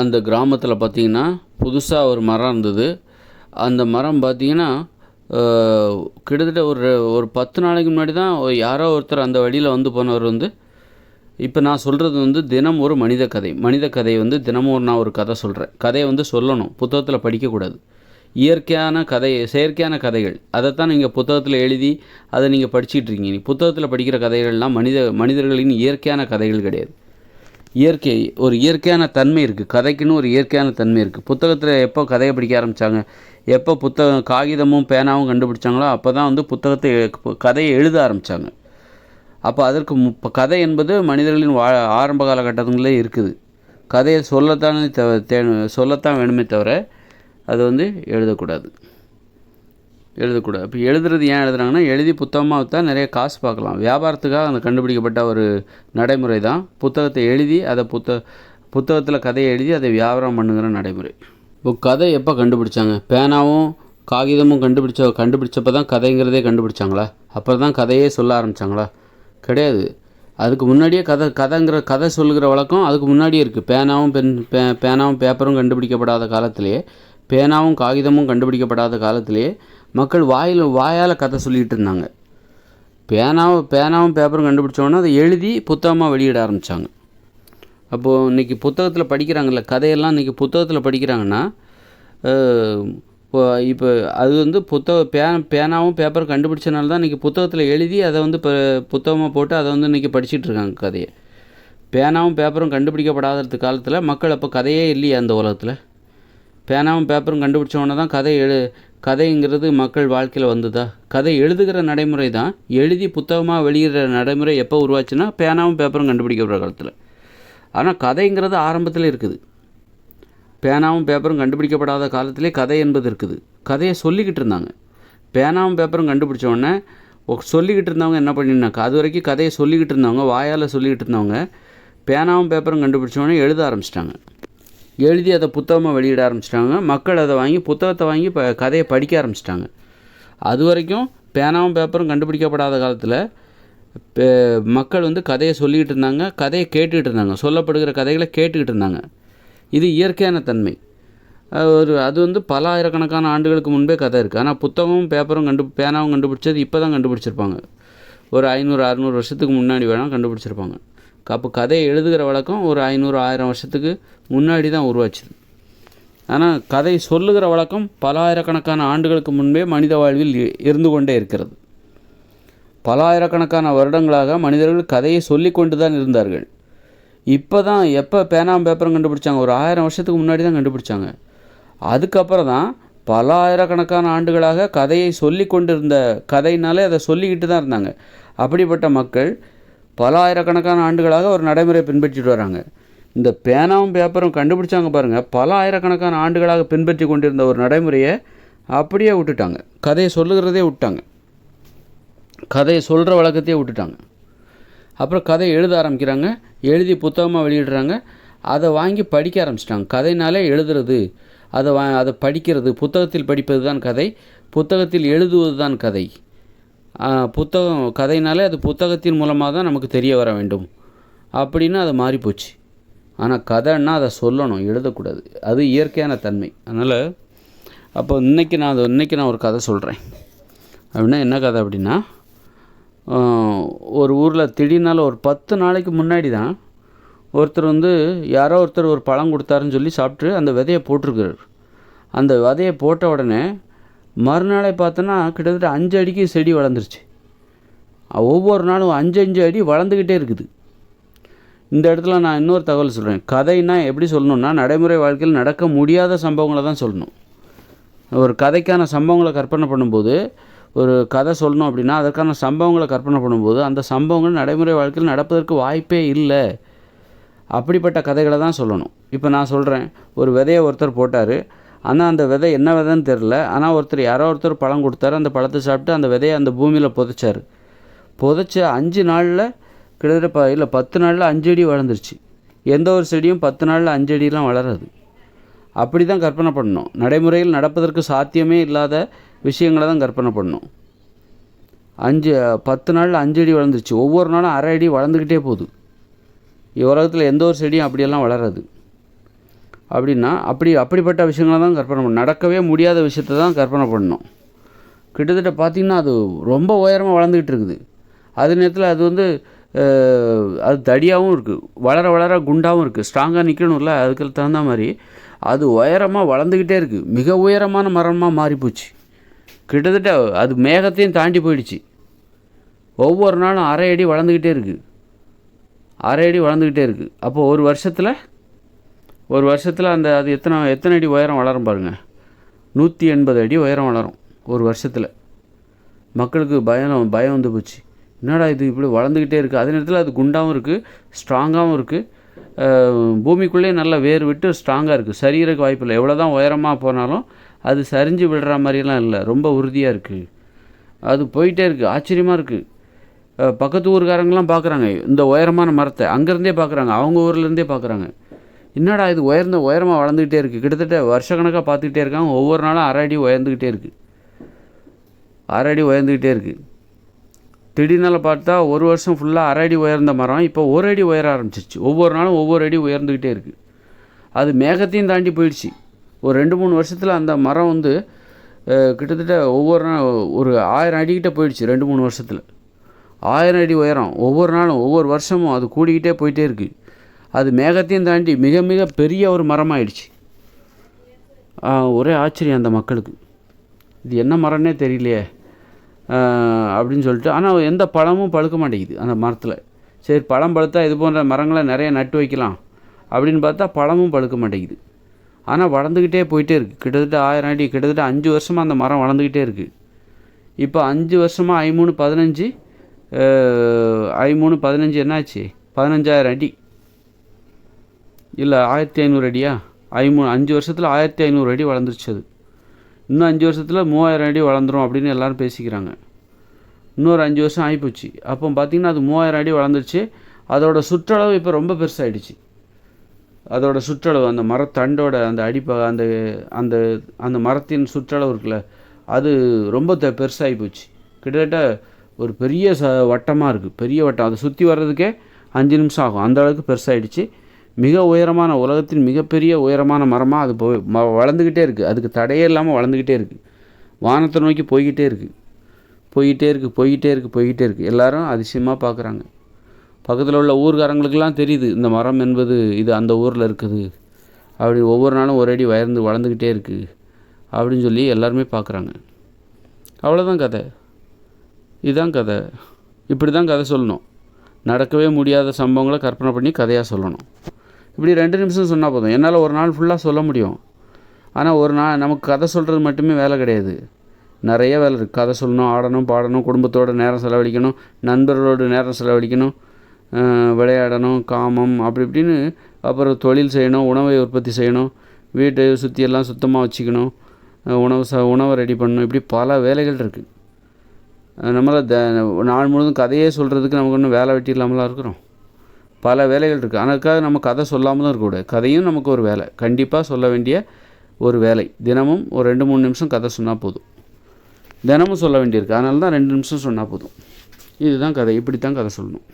அந்த கிராமத்தில் பார்த்திங்கன்னா புதுசாக ஒரு மரம் இருந்தது. அந்த மரம் பார்த்திங்கன்னா கிட்டத்தட்ட ஒரு 10 நாளைக்கு முன்னாடி தான் யாரோ ஒருத்தர் அந்த வழியில் வந்து போனவர் வந்து, இப்போ நான் சொல்கிறது வந்து தினம் ஒரு மனித கதை வந்து தினமும் நான் ஒரு கதை சொல்கிறேன். கதையை வந்து சொல்லணும், புத்தகத்தில் படிக்கக்கூடாது. இயற்கையான கதை, செயற்கையான கதைகள் அதைத்தான் நீங்கள் புத்தகத்தில் எழுதி அதை நீங்கள் படிச்சுட்டு இருக்கீங்க. புத்தகத்தில் படிக்கிற கதைகள்லாம் மனிதர்களின் இயற்கையான கதைகள் கிடையாது. ஒரு இயற்கையான தன்மை இருக்குது, கதைக்குன்னு ஒரு இயற்கையான தன்மை இருக்குது. புத்தகத்தில் எப்போ கதையை படிக்க ஆரம்பித்தாங்க, எப்போ காகிதமும் பேனாவும் கண்டுபிடிச்சாங்களோ அப்போ தான் வந்து கதையை எழுத ஆரம்பித்தாங்க. அப்போ அதற்கு கதை என்பது மனிதர்களின் ஆரம்ப காலகட்டங்களே இருக்குது. கதையை சொல்லத்தான் வேணுமே தவிர அது வந்து எழுதக்கூடாது. இப்போ எழுதுறது ஏன் எழுதுறாங்கன்னா, எழுதி புத்தகமாக விற்றா நிறைய காசு பார்க்கலாம். வியாபாரத்துக்காக அந்த கண்டுபிடிக்கப்பட்ட ஒரு நடைமுறை தான் புத்தகத்தை எழுதி அதை புத்தகத்தில் கதையை எழுதி அதை வியாபாரம் பண்ணுங்கிற நடைமுறை. இப்போ கதை எப்போ கண்டுபிடிச்சாங்க? பேனாவும் காகிதமும் கண்டுபிடிச்சப்போ தான் கதைங்கிறதே கண்டுபிடிச்சாங்களா? அப்புறம் தான் கதையே சொல்ல ஆரம்பித்தாங்களா? கிடையாது. அதுக்கு முன்னாடியே கதை சொல்லுகிற வழக்கம் அதுக்கு முன்னாடியே இருக்குது. பேனாவும் பேப்பரும் கண்டுபிடிக்கப்படாத காலத்திலேயே, பேனாவும் காகிதமும் கண்டுபிடிக்கப்படாத காலத்திலேயே மக்கள் வாயால் கதை சொல்லிகிட்டு இருந்தாங்க. பேனாவும் பேப்பரும் கண்டுபிடிச்சோன்னா அதை எழுதி புத்தகமாக வெளியிட ஆரம்பித்தாங்க. அப்போது இன்றைக்கி புத்தகத்தில் படிக்கிறாங்கல்ல, கதையெல்லாம் இன்றைக்கி புத்தகத்தில் படிக்கிறாங்கன்னா, இப்போ அது வந்து பேனாவும் பேப்பரும் கண்டுபிடிச்சனால தான் இன்றைக்கி புத்தகத்தில் எழுதி அதை வந்து இப்போ புத்தகமாக போட்டு அதை வந்து இன்றைக்கி படிச்சுட்டு இருக்காங்க கதையை. பேனாவும் பேப்பரும் கண்டுபிடிக்கப்படாத காலத்தில் மக்கள் அப்போ கதையே இல்லையா அந்த உலகத்தில்? பேனாவும் பேப்பரும் கண்டுபிடிச்சோன்னே தான் கதைங்கிறது மக்கள் வாழ்க்கையில் வந்ததா? கதை எழுதுகிற நடைமுறை தான், எழுதி புத்தகமாக வெளியிடுற நடைமுறை எப்போ உருவாச்சுன்னா பேனாவும் பேப்பரும் கண்டுபிடிக்கப்படுற காலத்தில். ஆனால் கதைங்கிறது ஆரம்பத்தில் இருக்குது. பேனாவும் பேப்பரும் கண்டுபிடிக்கப்படாத காலத்திலே கதை என்பது இருக்குது. கதையை சொல்லிக்கிட்டு இருந்தாங்க. பேனாவும் பேப்பரும் கண்டுபிடிச்சோடனே சொல்லிக்கிட்டு இருந்தவங்க என்ன பண்ணினாங்க, அது வரைக்கும் கதையை சொல்லிக்கிட்டு இருந்தவங்க, வாயால் சொல்லிக்கிட்டு இருந்தவங்க பேனாவும் பேப்பரும் கண்டுபிடிச்சோடனே எழுத ஆரம்பிச்சிட்டாங்க. எழுதி அதை புத்தகமாக வெளியிட ஆரம்பிச்சிட்டாங்க. மக்கள் அதை புத்தகத்தை வாங்கி இப்போ கதையை படிக்க ஆரம்பிச்சிட்டாங்க. அது வரைக்கும் பேனாவும் பேப்பரும் கண்டுபிடிக்கப்படாத காலத்தில் மக்கள் வந்து கதையை சொல்லிக்கிட்டு இருந்தாங்க, கதையை கேட்டுக்கிட்டு இருந்தாங்க, சொல்லப்படுகிற கதைகளை கேட்டுக்கிட்டு இருந்தாங்க. இது இயற்கையான தன்மை. அது வந்து பல ஆயிரக்கணக்கான ஆண்டுகளுக்கு முன்பே கதை இருக்குது. ஆனால் புத்தகமும் பேனாவும் கண்டுபிடிச்சது இப்போ தான் கண்டுபிடிச்சிருப்பாங்க. ஒரு 500-600 வருஷத்துக்கு முன்னாடி வேணால் கண்டுபிடிச்சிருப்பாங்க. அப்போ கதையை எழுதுகிற வழக்கம் ஒரு 500-1000 வருஷத்துக்கு முன்னாடி தான் உருவாச்சுது. ஆனால் கதை சொல்லுகிற வழக்கம் பல ஆயிரக்கணக்கான ஆண்டுகளுக்கு முன்பே மனித வாழ்வில் இருந்து கொண்டே இருக்கிறது. பல ஆயிரக்கணக்கான வருடங்களாக மனிதர்கள் கதையை சொல்லி கொண்டு தான் இருந்தார்கள். இப்போ தான் எப்போ பேனாவும் பேப்பரும் கண்டுபிடிச்சாங்க? ஒரு 1000 வருஷத்துக்கு முன்னாடி தான் கண்டுபிடிச்சாங்க. அதுக்கப்புறம் தான் பல ஆயிரக்கணக்கான ஆண்டுகளாக கதையை சொல்லி கொண்டு இருந்த கதையினாலே அதை சொல்லிக்கிட்டு தான் இருந்தாங்க. அப்படிப்பட்ட மக்கள் பல ஆயிரக்கணக்கான ஆண்டுகளாக ஒரு நடைமுறை பின்பற்றிட்டு வராங்க. இந்த பேனாவும் பேப்பரும் கண்டுபிடிச்சாங்க பாருங்கள், பல ஆயிரக்கணக்கான ஆண்டுகளாக பின்பற்றி கொண்டிருந்த ஒரு நடைமுறையை அப்படியே விட்டுட்டாங்க. கதையை சொல்லுகிறதே விட்டாங்க, கதையை சொல்கிற வழக்கத்தையே விட்டுட்டாங்க. அப்புறம் கதையை எழுத ஆரம்பிக்கிறாங்க, எழுதி புத்தகமாக வெளியிடுறாங்க, அதை வாங்கி படிக்க ஆரம்பிச்சிட்டாங்க. கதைனாலே எழுதுறது, அதை படிக்கிறது, புத்தகத்தில் படிப்பது தான் கதை, புத்தகத்தில் எழுதுவது தான் கதை. கதைனாலே அது புத்தகத்தின் மூலமாக தான் நமக்கு தெரிய வர வேண்டும் அப்படின்னு அது மாறிப்போச்சு. ஆனால் கதைன்னா அதை சொல்லணும், எழுதக்கூடாது. அது இயற்கையான தன்மை. அதனால் அப்போ இன்றைக்கி நான் ஒரு கதை சொல்கிறேன். அப்படின்னா என்ன கதை அப்படின்னா, ஒரு ஊரில் திடீர்னால ஒரு 10 நாளைக்கு முன்னாடி தான் ஒருத்தர் வந்து யாரோ ஒருத்தர் ஒரு பழம் கொடுத்தாருன்னு சொல்லி சாப்பிட்டு அந்த விதையை போட்டிருக்கிறார். அந்த விதையை போட்ட உடனே மறுநாளை பார்த்தோன்னா கிட்டத்தட்ட 5 அடிக்கு செடி வளர்ந்துருச்சு. ஒவ்வொரு நாளும் 5 அடி வளர்ந்துக்கிட்டே இருக்குது. இந்த இடத்துல நான் இன்னொரு தகவல் சொல்கிறேன். கதைன்னா எப்படி சொல்லணுன்னா, நடைமுறை வாழ்க்கையில் நடக்க முடியாத சம்பவங்களை தான் சொல்லணும். ஒரு கதைக்கான சம்பவங்களை கற்பனை பண்ணும்போது, ஒரு கதை சொல்லணும் அப்படின்னா அதற்கான சம்பவங்களை கற்பனை பண்ணும்போது அந்த சம்பவங்கள் நடைமுறை வாழ்க்கையில் நடப்பதற்கு வாய்ப்பே இல்லை. அப்படிப்பட்ட கதைகளை தான் சொல்லணும். இப்போ நான் சொல்கிறேன், ஒரு விதையை ஒருத்தர் போட்டார், ஆனால் அந்த விதை என்ன விதைன்னு தெரில. ஆனால் யாரோ ஒருத்தர் பழம் கொடுத்தாரு, அந்த பழத்தை சாப்பிட்டு அந்த விதையை அந்த பூமியில் புதைச்சார். புதைச்ச 5 நாளில் கிட்டத்தட்ட 10 நாளில் 5 அடி வளர்ந்துருச்சு. எந்த ஒரு செடியும் 10 நாளில் 5 அடிலாம் வளராது. அப்படி தான் கற்பனை பண்ணணும். நடைமுறையில் நடப்பதற்கு சாத்தியமே இல்லாத விஷயங்களை தான் கற்பனை பண்ணணும். 10 நாளில் 5 அடி வளர்ந்துருச்சு. ஒவ்வொரு நாளும் அரை அடி வளர்ந்துக்கிட்டே போகுது. உலகத்தில் எந்த ஒரு செடியும் அப்படியெல்லாம் வளராது. அப்படின்னா அப்படிப்பட்ட விஷயங்களை தான் கற்பனை பண்ணணும். நடக்கவே முடியாத விஷயத்தை தான் கற்பனை பண்ணணும். கிட்டத்தட்ட பார்த்திங்கன்னா அது ரொம்ப உயரமாக வளர்ந்துக்கிட்டு இருக்குது. அதே நேரத்தில் அது வந்து அது தடியாகவும் இருக்குது, வளர வளர குண்டாகவும் இருக்குது. ஸ்ட்ராங்காக நிற்கணும்ல, அதுக்கு தகுந்த மாதிரி அது உயரமாக வளர்ந்துக்கிட்டே இருக்குது. மிக உயரமான மரமாக மாறிப்போச்சு. கிட்டத்தட்ட அது மேகத்தையும் தாண்டி போயிடுச்சு. ஒவ்வொரு நாளும் அரை அடி வளர்ந்துக்கிட்டே இருக்குது, அரை அடி வளர்ந்துக்கிட்டே இருக்குது. அப்போது ஒரு வருஷத்தில் அந்த அது எத்தனை அடி உயரம் வளரும் பாருங்கள். 180 அடி உயரம் வளரும் ஒரு வருஷத்தில். மக்களுக்கு பயம் வந்து போச்சு. என்னடா இது இப்படி வளர்ந்துக்கிட்டே இருக்குது. அதே நேரத்தில் அது குண்டாகவும் இருக்குது, ஸ்ட்ராங்காகவும் இருக்குது. பூமிக்குள்ளேயே நல்லா வேர் விட்டு ஸ்ட்ராங்காக இருக்குது. சரியறதுக்கு வாய்ப்பு இல்லை. எவ்வளோ தான் உயரமாக போனாலும் அது சரிஞ்சு விடுற மாதிரிலாம் இல்லை, ரொம்ப உறுதியாக இருக்குது. அது போயிட்டே இருக்குது. ஆச்சரியமாக இருக்குது. பக்கத்து ஊருக்காரங்களாம் பார்க்குறாங்க இந்த உயரமான மரத்தை, அங்கேருந்தே பார்க்குறாங்க, அவங்க ஊர்லேருந்தே பார்க்குறாங்க. என்னடா இது உயரமாக வளர்ந்துக்கிட்டே இருக்குது. கிட்டத்தட்ட வருஷக்கணக்காக பார்த்துக்கிட்டே இருக்காங்க. ஒவ்வொரு நாளும் அரை அடி உயர்ந்துக்கிட்டே இருக்குது, அரை அடி உயர்ந்துக்கிட்டே இருக்குது. திடீர்னால பார்த்தா ஒரு வருஷம் ஃபுல்லாக அரை அடி உயர்ந்த மரம் இப்போ ஒரு அடி உயர ஆரம்பிச்சிருச்சு. ஒவ்வொரு நாளும் ஒவ்வொரு அடி உயர்ந்துக்கிட்டே இருக்குது. அது மேகத்தையும் தாண்டி போயிடுச்சு. ஒரு 2-3 வருஷத்தில் அந்த மரம் வந்து கிட்டத்தட்ட ஒவ்வொரு நாள் ஒரு 1000 அடிக்கிட்ட போயிடுச்சு. 2-3 வருஷத்தில் 1000 அடி உயரம். ஒவ்வொரு நாளும் ஒவ்வொரு வருஷமும் அது கூடிக்கிட்டே போயிட்டே இருக்குது. அது மேகத்தையும் தாண்டி மிக மிக பெரிய ஒரு மரமாயிடுச்சு. ஒரே ஆச்சரியம் அந்த மக்களுக்கு, இது என்ன மரம்னே தெரியலையே அப்படின்னு சொல்லிட்டு. ஆனால் எந்த பழமும் பழுக்க மாட்டேங்குது அந்த மரத்தில். சரி, பழம் பழுத்தா இது போன்ற மரங்களை நிறைய நட்டு வைக்கலாம் அப்படின்னு பார்த்தா பழமும் பழுக்க மாட்டேங்குது. ஆனால் வளர்ந்துக்கிட்டே போயிட்டே இருக்குது. கிட்டத்தட்ட 1000 அடி, கிட்டத்தட்ட 5 வருஷமாக அந்த மரம் வளர்ந்துக்கிட்டே இருக்குது. இப்போ 5 வருஷமாக 15 என்னாச்சு, 15,000 அடி இல்லை 1500 அடியா? 5 வருஷத்தில் 1500 அடி வளர்ந்துருச்சு. அது இன்னும் 5 வருஷத்தில் 3000 அடி வளர்ந்துடும் அப்படின்னு எல்லோரும் பேசிக்கிறாங்க. இன்னொரு 5 வருஷம் ஆகிப்போச்சு. அப்போ பார்த்திங்கன்னா அது 3000 அடி வளர்ந்துருச்சு. அதோட சுற்றளவு இப்போ ரொம்ப பெருசாகிடுச்சு. அதோட சுற்றளவு அந்த மரத்தண்டோட அந்த அந்த அந்த அந்த மரத்தின் சுற்றளவு இருக்குல்ல, அது ரொம்ப பெருசாகி போச்சு. கிட்டத்தட்ட ஒரு பெரிய வட்டமாக இருக்குது, பெரிய வட்டம். அதை சுற்றி வர்றதுக்கே 5 நிமிஷம் ஆகும், அந்த அளவுக்கு பெருசாகிடுச்சு. மிக உயரமான, உலகத்தின் மிகப்பெரிய உயரமான மரமாக அது வளர்ந்துக்கிட்டே இருக்குது. அதுக்கு தடையே இல்லாமல் வளர்ந்துக்கிட்டே இருக்குது. வானத்தை நோக்கி போய்கிட்டே இருக்குது. எல்லோரும் அதிசயமாக பார்க்குறாங்க. பக்கத்தில் உள்ள ஊர்காரங்களுக்கெல்லாம் தெரியுது இந்த மரம் என்பது இது அந்த ஊரில் இருக்குது அப்படி. ஒவ்வொரு நாளும் ஒரு அடி வளர்ந்துக்கிட்டே இருக்குது அப்படின்னு சொல்லி எல்லாருமே பார்க்குறாங்க. அவ்வளோதான் கதை. இதுதான் கதை. இப்படி தான் கதை சொல்லணும். நடக்கவே முடியாத சம்பவங்களை கற்பனை பண்ணி கதையாக சொல்லணும். இப்படி 2 நிமிஷம் சொன்னால் போதும். என்னால் ஒரு நாள் ஃபுல்லாக சொல்ல முடியும். ஆனால் ஒரு நாள் நமக்கு கதை சொல்கிறது மட்டுமே வேலை கிடையாது, நிறைய வேலை இருக்குது. கதை சொல்லணும், ஆடணும், பாடணும், குடும்பத்தோடு நேரம் செலவழிக்கணும், நண்பர்களோடு நேரம் செலவழிக்கணும், விளையாடணும், காமம் அப்படி இப்படின்னு. அப்புறம் தொழில் செய்யணும், உணவை உற்பத்தி செய்யணும், வீட்டை சுற்றியெல்லாம் சுத்தமாக வச்சுக்கணும், உணவை ரெடி பண்ணணும். இப்படி பல வேலைகள் இருக்குது. நம்மளால் நாள் முழுவதும் கதையே சொல்கிறதுக்கு நமக்கு ஒன்றும் வேலை வெட்டி இல்லாமலாம் இருக்கிறோம். பல வேலைகள் இருக்குது. அதுக்காக நம்ம கதை சொல்லாமல் தான் இருக்கக்கூடாது. கதையும் நமக்கு ஒரு வேலை, கண்டிப்பாக சொல்ல வேண்டிய ஒரு வேலை. தினமும் ஒரு 2-3 நிமிஷம் கதை சொன்னால் போதும். தினமும் சொல்ல வேண்டியிருக்கு, அதனால தான் 2 நிமிஷம் சொன்னால் போதும். இதுதான் கதை. இப்படி தான் கதை சொல்லணும்.